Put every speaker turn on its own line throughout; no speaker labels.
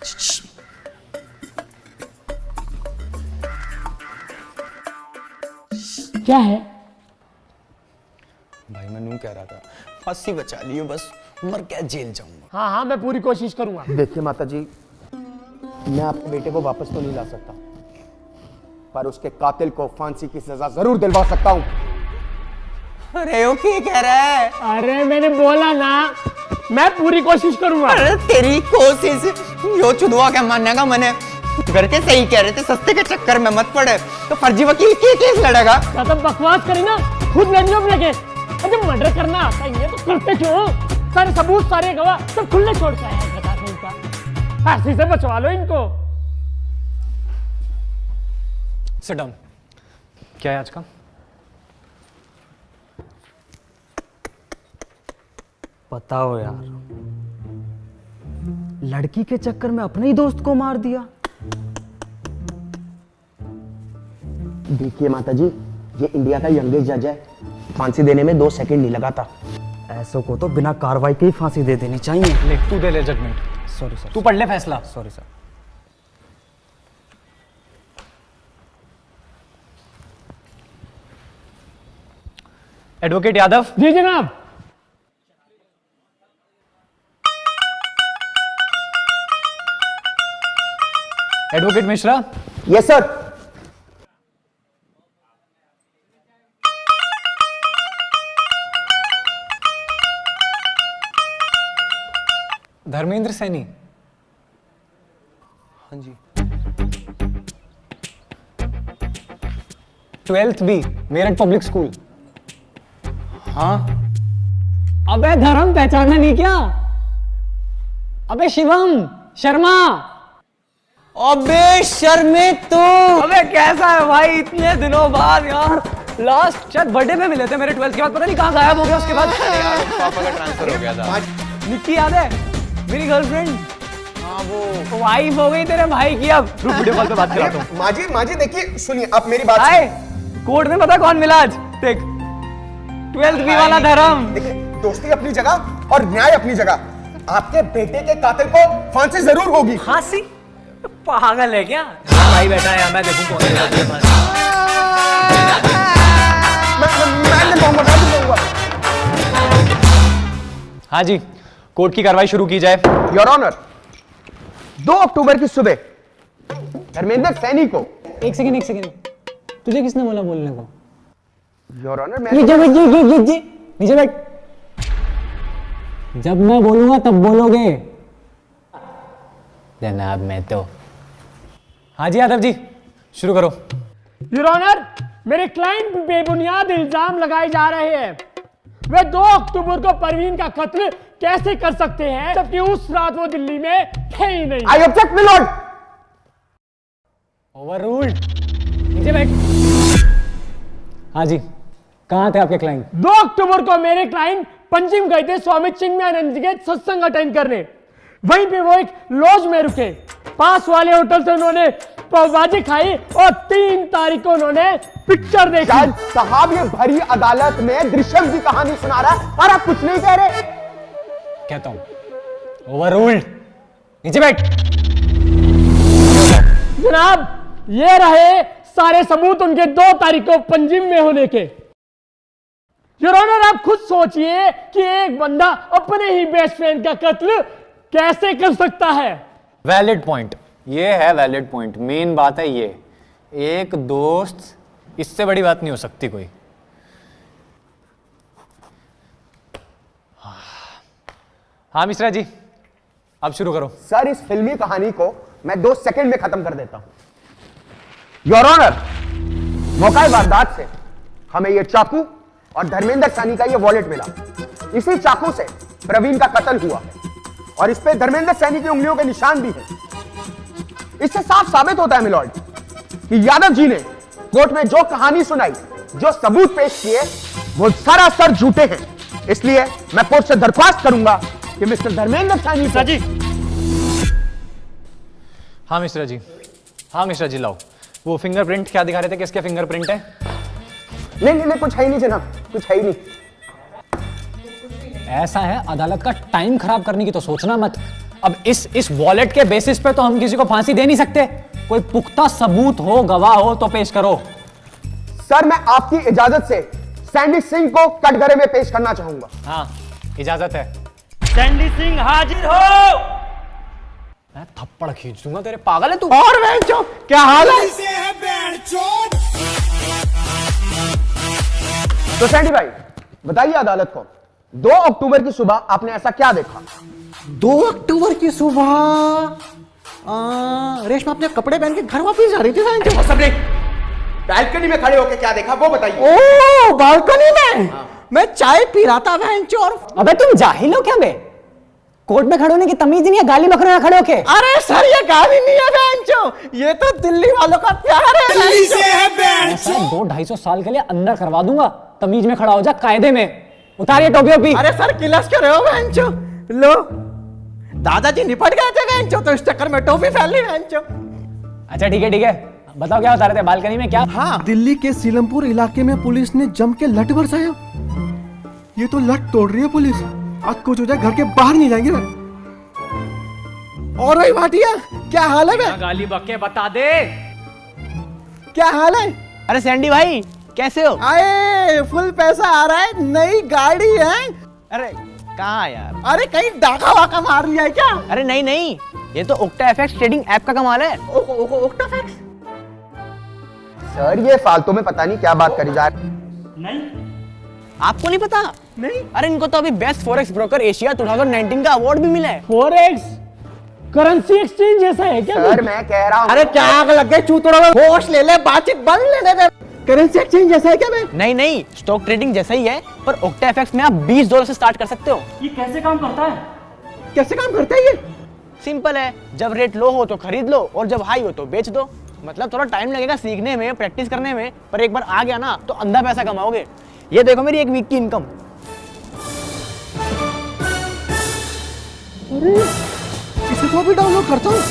क्या है
भाई मैं यूं कह रहा था, फांसी बचा लियो बस, मर क्या जेल जाऊंगा।
हाँ हाँ मैं पूरी कोशिश करूंगा।
देखिए माता जी, मैं आपके बेटे को वापस तो नहीं ला सकता, पर उसके कातिल को फांसी की सजा जरूर दिलवा सकता हूँ।
अरे वो क्या कह रहा है?
अरे मैंने बोला ना, मैं पूरी कोशिश करूंगा।
अरे तेरी कोशिश यो चुदवा क्या मानने का मैंने घर के सही कह रहे थे, सस्ते के चक्कर में मत पड़े तो फर्जी वकील के केस लड़ेगा।
ज्यादा बकवास करी ना, खुद लड़ियो अपने केस। अरे मर्डर करना आता ही है तो करते क्यों? सारे सबूत सारे गवाह सब खुले छोड़ के आया बता नहीं का। फांसी से बचवा लो इनको।
Sit down. क्या है आज का?
बताओ यार, लड़की के चक्कर में अपने ही दोस्त को मार दिया।
देखिए माता जी, ये इंडिया का यंगेस्ट जज है, फांसी देने में 2 सेकंड नहीं लगा था।
ऐसों को तो बिना कार्रवाई के ही फांसी दे देनी चाहिए।
ले तू दे ले जजमेंट।
सॉरी सर,
तू पढ़ ले फैसला।
Sorry sir.
एडवोकेट यादव।
जी जनाब।
Advocate Mishra.
Yes sir.
Dharmendra Saini.
हाँ जी।
12th B, Meerut public school.
हाँ
अबे धर्म पहचाना नहीं क्या? अबे शिवम शर्मा।
अबे शर्मित तू।
अबे कैसा है भाई, इतने दिनों बाद यार। लास्ट शायद बर्थडे पे मिले थे मेरे 12th के बाद, पता नहीं कहाँ गायब हो गया उसके बाद।
पापा का ट्रांसफर हो गया था।
निक्की याद है, मेरी गर्लफ्रेंड।
हाँ वो
वाइफ हो गई तेरे भाई की। अब रुक, वीडियो कॉल पे बात कराता हूँ।
माजी देखिए, सुनिए आप मेरी बात।
आए कोर्ट में पता कौन मिला आज? देख, 12th बी वाला धर्म।
देखिए, दोस्ती अपनी जगह और न्याय अपनी जगह। आपके बेटे के कातिल को फांसी जरूर होगी।
फांसी? पागल है क्या? भाई बैठा है, मैं देखूं कौन है तेरे पास।
मैं नहीं कहूंगा।
हाँ जी, कोर्ट की कार्रवाई शुरू की जाए।
योर ऑनर, 2 अक्टूबर की सुबह धर्मेंद्र सैनी को।
एक सेकंड, तुझे किसने बोला बोलने को?
योर ऑनर, मैं
नीचे बैठ। जब मैं बोलूंगा तब बोलोगे।
जनाब मैं तो। हाँ जी यादव जी, शुरू करो।
योर ऑनर, मेरे क्लाइंट पे बेबुनियाद इल्जाम लगाए जा रहे हैं। वे 2 अक्टूबर को परवीन का कत्ल कैसे कर सकते हैं, जबकि उस रात वो दिल्ली में थे ही नहीं।
I object my Lord.
Overruled. नीचे बैठ।
हाँ जी, कहाँ थे आपके क्लाइंट?
2 अक्टूबर को मेरे क्लाइंट पंजिम गए थे स्वामी चिन्मयानंद जी के सत्संग अटेंड करने। वहीं पे वो एक लॉज में रुके। पास वाले होटल से उन्होंने पावभाजी खाई और 3 तारीख को उन्होंने पिक्चर देखी।
जज साहब, ये भरी अदालत में दृश्यम की कहानी सुना रहा है और आप कुछ नहीं कह रहे।
कहता हूँ ओवररूल्ड। नीचे बैठ।
जनाब, ये रहे सारे सबूत उनके 2 तारीख को पंजिम में होने के। योर ऑनर, आप खुद सोचिए कि एक बंदा अपने ही बेस्ट फ्रेंड का कत्ल कैसे कर सकता है।
वैलिड पॉइंट, ये है वैलिड पॉइंट। मेन बात है ये, एक दोस्त, इससे बड़ी बात नहीं हो सकती कोई। हाँ मिश्रा जी, अब शुरू करो।
सर, इस फिल्मी कहानी को मैं 2 सेकंड में खत्म कर देता हूं। योर ऑनर, मौका वारदात से हमें यह चाकू और धर्मेंद्र सैनी का यह वॉलेट मिला। इसी चाकू से प्रवीण का कत्ल हुआ और इस पे धर्मेंद्र सैनी की उंगलियों के निशान भी हैं। इससे साफ साबित होता है मिलॉर्ड कि यादव जी ने कोर्ट में जो कहानी सुनाई, जो सबूत पेश किए, वो सरासर झूठे हैं। इसलिए मैं कोर्ट से दरख्वास्त करूंगा कि मिस्टर धर्मेंद्र सैनी
जी।
हाँ मिश्रा जी, हाँ मिश्रा जी, लाओ वो फिंगरप्रिंट। क्या दिखा रहे थे, किसके फिंगरप्रिंट है?
नहीं, कुछ है ही नहीं जनाब, कुछ है ही नहीं।
ऐसा है, अदालत का टाइम खराब करने की तो सोचना मत। अब इस वॉलेट के बेसिस पे तो हम किसी को फांसी दे नहीं सकते। कोई पुख्ता सबूत हो, गवाह हो तो पेश करो।
सर मैं आपकी इजाजत से सैंडी सिंह को कटघरे में पेश करना चाहूंगा।
हाँ, इजाजत है।
सैंडी सिंह हाजिर हो।
मैं थप्पड़ खींच दूंगा तेरे, पागल है तू?
और बेंचो क्या हाल है? तो सैंडी भाई बताइए अदालत को, 2 अक्टूबर की सुबह आपने ऐसा क्या देखा?
2 अक्टूबर की सुबह रेशमा अपने कपड़े पहन के घर वापस जा रही थी।
सबने बालकनी में खड़े होकर क्या देखा वो बताइए।
ओ बालकनी में मैं चाय पी रहा था और
अबे तुम जाहिल हो क्या बे? कोर्ट में खड़े होने की तमीज नहीं है, गाली बक रहे हैं खड़े होके।
अरे सर ये गाली नहीं है बेंचो, ये तो दिल्ली वालों का प्यार है। दिल्ली से है बेंचो।
200-250 साल के लिए अंदर करवा दूंगा। तमीज में खड़ा हो जा, कायदे में। उतारिए टोपी ओपी।
अरे सर किलस कर रहे हो बेंचो? लो दादाजी निपट गए थे बेंचो, तो इस चक्कर में टोपी फैल ली बेंचो।
अच्छा ठीक है, बताओ क्या बता रहे थे बालकनी में? क्या?
हाँ, दिल्ली के सीलमपुर इलाके में पुलिस ने जम के लठ बरसाया। ये तो लठ तोड़ रही है पुलिस, आज कुछ हो जाए घर के बाहर नहीं जाएंगे। और भाई भाटिया क्या हाल है बे?
गाली बके बता दे।
क्या हाल है?
अरे सैंडी भाई कैसे हो?
आए फुल पैसा आ रहा है, नई गाड़ी है।
अरे कहाँ यार?
अरे कहीं डाका वाका मार लिया है क्या?
अरे नहीं, ये तो ओक्टा एफएक्स ट्रेडिंग ऐप का कमाल है।
ओक्टाफैक्स?
सर ये फालतू में पता नहीं क्या बात करी जा रही।
नहीं,
आपको नहीं पता?
नहीं।
अरे इनको तो अभी बेस्ट फॉरेक्स ब्रोकर एशिया 2019 का अवार्ड भी मिला है।
फॉरेक्स करेंसी एक्सचेंज जैसा है क्या?
सर मैं कह रहा हूँ।
अरे क्या आग लग गई चूतड़ों में? होश ले ले, बातचीत बंद लेने दे। करेंसी एक्सचेंज जैसा है क्या बे?
नहीं, स्टॉक ट्रेडिंग जैसा ही है, पर ओक्टा एफएक्स में आप $20 से स्टार्ट कर सकते हो।
ये कैसे काम करता है?
कैसे काम करता है ये?
सिंपल है, जब रेट लो हो तो खरीद लो और जब हाई हो तो बेच दो। मतलब थोड़ा टाइम लगेगा सीखने में, प्रैक्टिस करने में, पर एक बार आ गया ना तो अंधा पैसा कमाओगे। ये देखो मेरी 1 वीक की इनकम।
इसे तो भी डाउनलोड करता हूँ।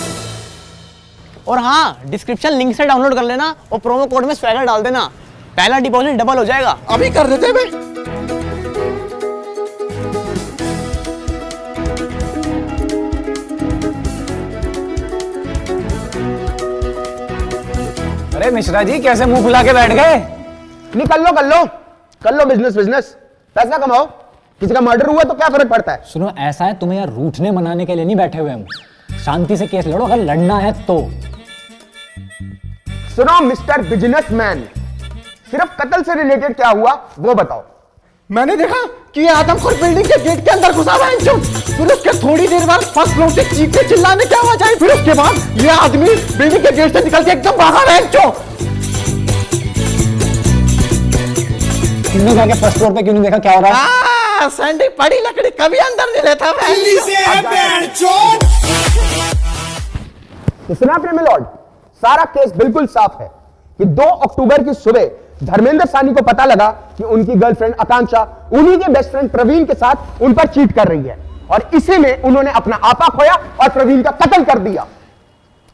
और हाँ, डिस्क्रिप्शन लिंक से डाउनलोड कर लेना और प्रोमो कोड में स्वैगर डाल देना, पहला डिपॉजिट डबल हो जाएगा।
अभी कर देते हैं बे।
अरे मिश्रा जी कैसे मुंह फुला के बैठ गए?
नहीं कर लो बिजनेस, पैसा कमाओ। किसी का मर्डर हुआ तो क्या फर्क पड़ता है?
सुनो, ऐसा है, तुम्हें यार रूठने मनाने के लिए नहीं बैठे हुए हम। शांति से केस लड़ो, अगर लड़ना है तो।
सुनो मिस्टर बिजनेसमैन, सिर्फ कत्ल से रिलेटेड क्या हुआ वो बताओ।
मैंने देखा कि ये आदमखोर बिल्डिंग के गेट के अंदर घुसा हुआ है इंचो। फिर उसके थोड़ी देर बाद फर्स्ट फ्लोर से चीखते चिल्लाने क्या आवाज आई। फिर उसके बाद ये आदमी बिल्डिंग के गेट से निकल के एकदम भागा है इंचो।
तुमने जाके फर्स्ट फ्लोर पे क्यों नहीं देखा क्या हो रहा है?
सैंडी पड़ी लकड़ी कभी अंदर नहीं लेता। दिल्ली से है बैंचोद।
तो सुना आपने मिलॉर्ड, सारा केस बिल्कुल साफ है कि 2 अक्टूबर की सुबह धर्मेंद्र सानी को पता लगा कि उनकी गर्लफ्रेंड आकांक्षा उन्हीं के बेस्ट फ्रेंड प्रवीण के साथ उन पर चीट कर रही है, और इसी में उन्होंने अपना आपा खोया और प्रवीण का कत्ल कर दिया।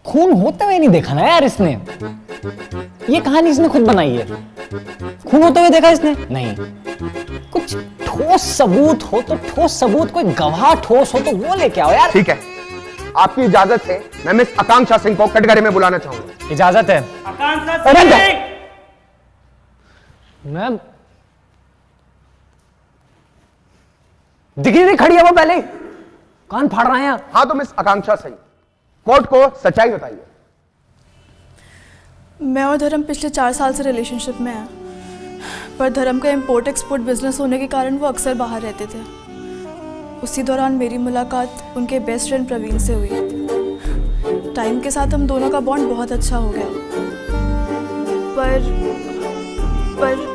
खून होते हुए नहीं देखा ना यार इसने। ये कहानी इसने खुद बनाई है। खून होते हुए देखा इसने? नहीं। कुछ ठोस सबूत हो तो ठोस सबूत, कोई गवाह ठोस हो तो वो लेके आओ यार।
ठीक है, आपकी इजाजत से मैं मिस आकांक्षा सिंह को कटघरे में बुलाना चाहूंगा।
इजाजत है। मैम दिखी नहीं खड़ी है वो, पहले कान फाड़ रहे हैं।
हाँ तो मिस आकांक्षा सिंह, कोर्ट को सच्चाई बताइए।
मैं और धर्म पिछले 4 साल से रिलेशनशिप में हैं, पर धर्म का इंपोर्ट एक्सपोर्ट बिजनेस होने के कारण वो अक्सर बाहर रहते थे। उसी दौरान मेरी मुलाकात उनके बेस्ट फ्रेंड प्रवीण से हुई। टाइम के साथ हम दोनों का बॉन्ड बहुत अच्छा हो गया,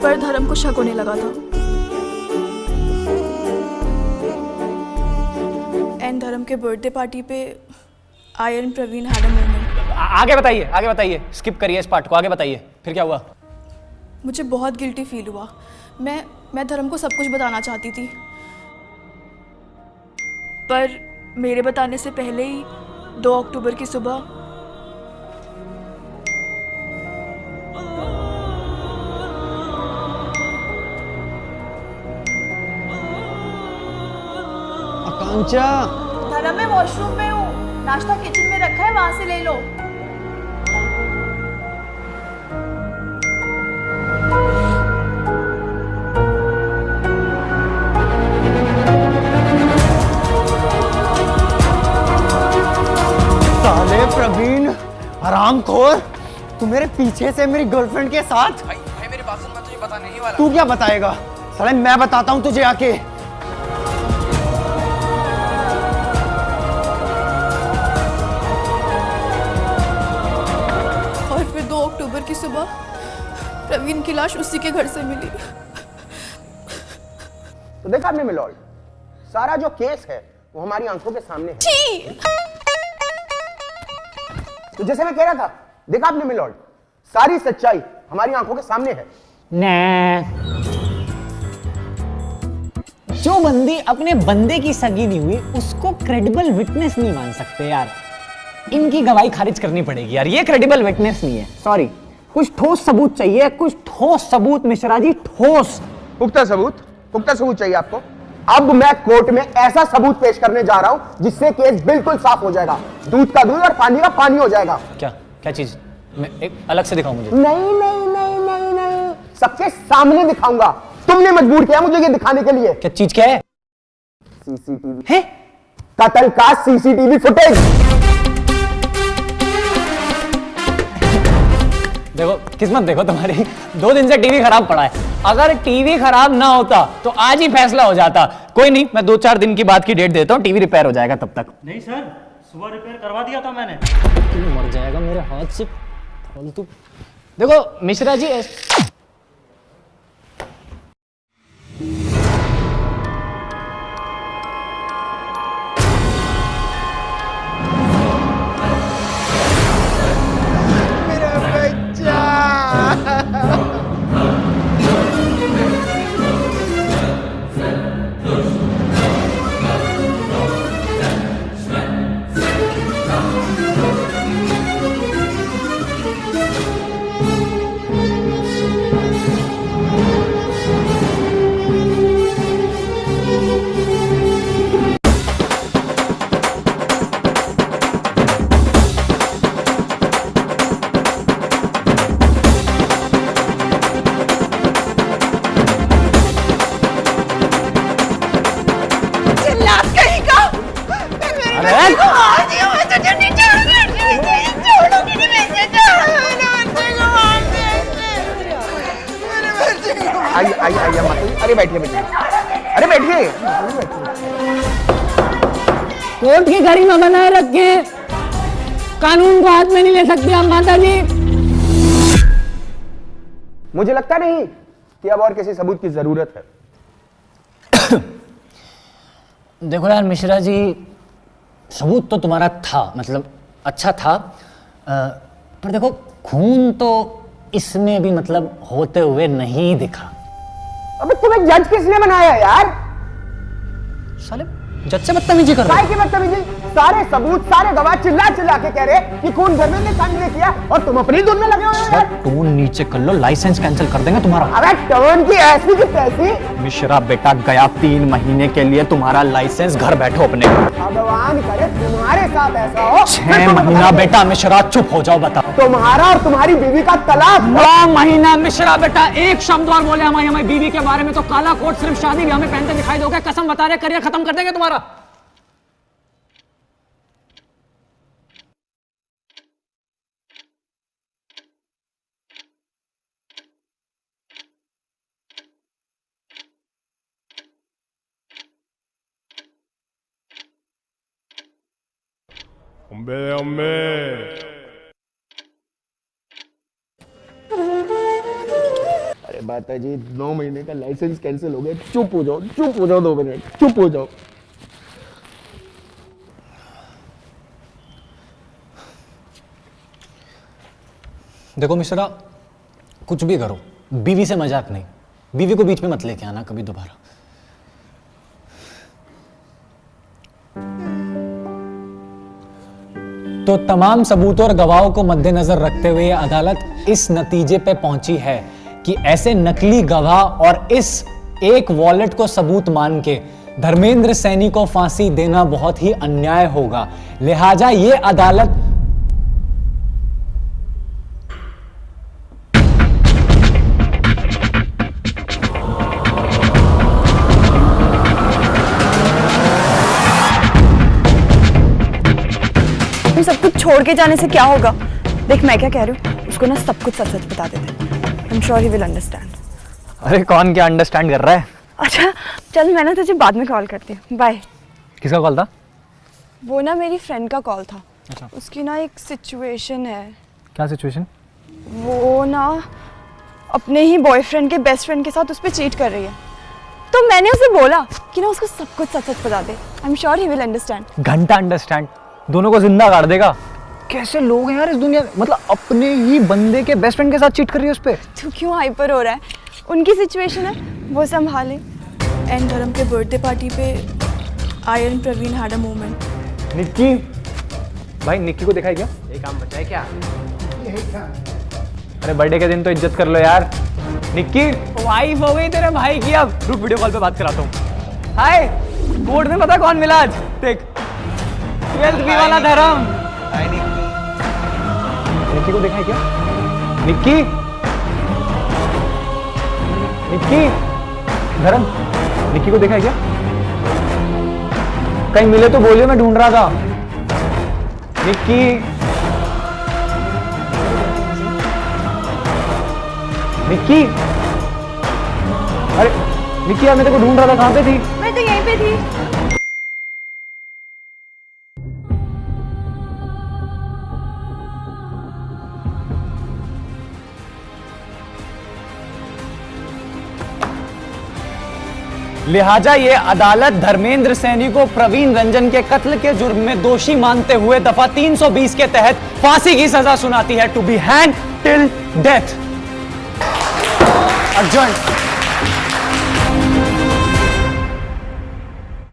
पर धर्म को शक होने लगा था। एंड धर्म के बर्थडे पार्टी पे I and Praveen had a moment.
आगे बताइए, स्किप करिए इस पार्ट को, आगे बताइए फिर क्या हुआ?
मुझे बहुत गिल्टी फील हुआ। मैं धर्म को सब कुछ बताना चाहती थी, पर मेरे बताने से पहले ही 2 अक्टूबर की सुबह
आकांक्षा,
धर्म मैं वॉशरूम में हूँ, नाश्ता किचन में रखा है, वहां से ले लो।
साले प्रवीण हरामखोर, तू मेरे पीछे से मेरी गर्लफ्रेंड के साथ।
भाई मेरी बात सुन, मैं तुझे बताने ही वाला।
तू क्या बताएगा साले, मैं बताता हूँ तुझे आके।
और फिर 2 अक्टूबर की सुबह प्रवीण की लाश उसी के घर से मिली।
तो देखा आपने मिलॉर्ड, सारा जो केस है वो हमारी आंखों के सामने है।
छी!
तो जैसे मैं कह रहा था, देखा आपने मिलॉर्ड, सारी सच्चाई हमारी आंखों के सामने है।
जो बंदी अपने बंदे की सगी नहीं हुई उसको क्रेडिबल विटनेस नहीं मान सकते यार। इनकी गवाही खारिज करनी पड़ेगी यार, ये क्रेडिबल विटनेस नहीं है। सॉरी, कुछ ठोस सबूत चाहिए, कुछ ठोस सबूत मिश्रा जी, ठोस।
पुख्ता सबूत चाहिए आपको। अब मैं कोर्ट में ऐसा सबूत पेश करने जा रहा हूं जिससे केस बिल्कुल साफ हो जाएगा, दूध का दूध और पानी का पानी हो जाएगा।
क्या क्या चीज? मैं एक अलग से दिखाऊं मुझे?
नहीं नहीं नहीं नहीं नहीं, सबके सामने दिखाऊंगा। तुमने मजबूर किया मुझे ये दिखाने के लिए।
क्या चीज क्या है?
सीसीटीवी
है?
कत्ल का सीसीटीवी फुटेज।
देखो किस्मत देखो तुम्हारी, 2 दिन से टीवी खराब पड़ा है। अगर टीवी खराब ना होता तो आज ही फैसला हो जाता। कोई नहीं, मैं 2-4 दिन की बात की डेट देता हूँ, टीवी रिपेयर हो जाएगा तब तक।
नहीं सर, सुबह रिपेयर करवा दिया था मैंने।
तू मर जाएगा मेरे हाथ से फालतू। देखो मिश्रा जी,
आइए आइए आइए मत, अरे बैठिए बैठिए, अरे बैठिए।
कोर्ट की गरिमा बनाए रखे, कानून को हाथ में नहीं ले सकते आप माता जी।
मुझे लगता नहीं कि अब और किसी सबूत की जरूरत है।
देखो यार मिश्रा जी, सबूत तो तुम्हारा था, मतलब अच्छा था, पर देखो खून तो इसमें भी मतलब होते हुए नहीं दिखा।
अबे तुम्हें जज किसने बनाया यार?
साले जज से बदतमीजी कर रहे
काय की बदतमीजी? सारे सबूत, सारे गवाह चिल्ला चिल्ला के कह रहे कि खून धर्मेंद्र सानी ने किया और तुम अपनी धुन में लगे हुए हो यार।
टोन नीचे कर लो, लाइसेंस कैंसिल कर देंगे तुम्हारा।
अबे टोन की ऐसी की तैसी।
मिश्रा बेटा, गया 3 महीने के लिए तुम्हारा लाइसेंस, घर बैठो अपने।
भगवान करे तुम्हारे साथ ऐसा हो।
6 महीना बेटा मिश्रा, चुप हो जाओ, बताओ।
तुम्हारा और तुम्हारी बीवी का तलाक।
9 महीना मिश्रा बेटा, एक शब्द और बोले हमारी बीवी के बारे में तो काला कोट सिर्फ शादी ब्याह में पहनते दिखाई दोगे। कसम बता रहे, करियर खत्म कर देंगे तुम्हारा।
अम्बे अम्बे
अरे माता जी, 9 महीने का लाइसेंस कैंसिल हो गया। चुप हो जाओ, चुप हो जाओ, 2 मिनट चुप हो जाओ।
देखो मिश्रा, कुछ भी करो, बीवी से मजाक नहीं। बीवी को बीच में मत लेके आना कभी दोबारा। तो तमाम सबूतों और गवाहों को मद्देनजर रखते हुए अदालत इस नतीजे पे पहुंची है कि ऐसे नकली गवाह और इस एक वॉलेट को सबूत मान के धर्मेंद्र सैनी को फांसी देना बहुत ही अन्याय होगा, लिहाजा ये अदालत
तुम सब कुछ छोड़ के जाने से क्या होगा? देख मैं क्या कह रही हूँ, उसको ना सब कुछ सच सच बता देते। आई am sure he will understand.
अरे कौन क्या अंडरस्टैंड कर रहा है?
अच्छा चल, मैं ना तुझे बाद में कॉल करती हूँ, बाय।
किसका कॉल था?
वो ना मेरी फ्रेंड का कॉल था।
अच्छा।
उसकी ना एक सिचुएशन है।
क्या सिचुएशन?
वो ना अपने ही बॉयफ्रेंड के बेस्ट फ्रेंड के साथ उस पर चीट कर रही है। तो मैंने उसे बोला कि ना उसको सब कुछ सच सच बता दे। I am sure he will understand.
घंटा अंडरस्टैंड, दोनों को जिंदा कर देगा। कैसे लोग हैं यार इस दुनिया में, मतलब अपने ही बंदे के बेस्ट फ्रेंड के साथ चीट कर रही है उस पे।
तू क्यों हाइपर हो रहा है? उनकी सिचुएशन है, वो संभाले।
एंड धर्म के बर्थडे पार्टी पे I and Praveen had a moment.
Nikki भाई, निक्की को देखा है क्या?
एक काम बचा है क्या?
अरे बर्थडे के दिन तो इज्जत कर लो यार। निक्की वाइफ हो गई तेरे भाई की। अब रुक, वीडियो कॉल पे बात कराता हूँ। हाय, कोर्ट में पता कौन मिला आज? देख, 12th बी वाला धर्म। निक्की को देखा है क्या? निक्की, निक्की, धर्म, निक्की को देखा है क्या? कहीं मिले तो बोलिए, मैं ढूंढ रहा था। निक्की, निक्की, अरे निक्की यार, मैं तेरे को ढूंढ रहा था, कहाँ पे थी?
मैं तो यहीं पे थी।
लिहाजा ये अदालत धर्मेंद्र सैनी को प्रवीण रंजन के कत्ल के जुर्म में दोषी मानते हुए दफा 320 के तहत फांसी की सजा सुनाती है, to be hang till death. Urgent.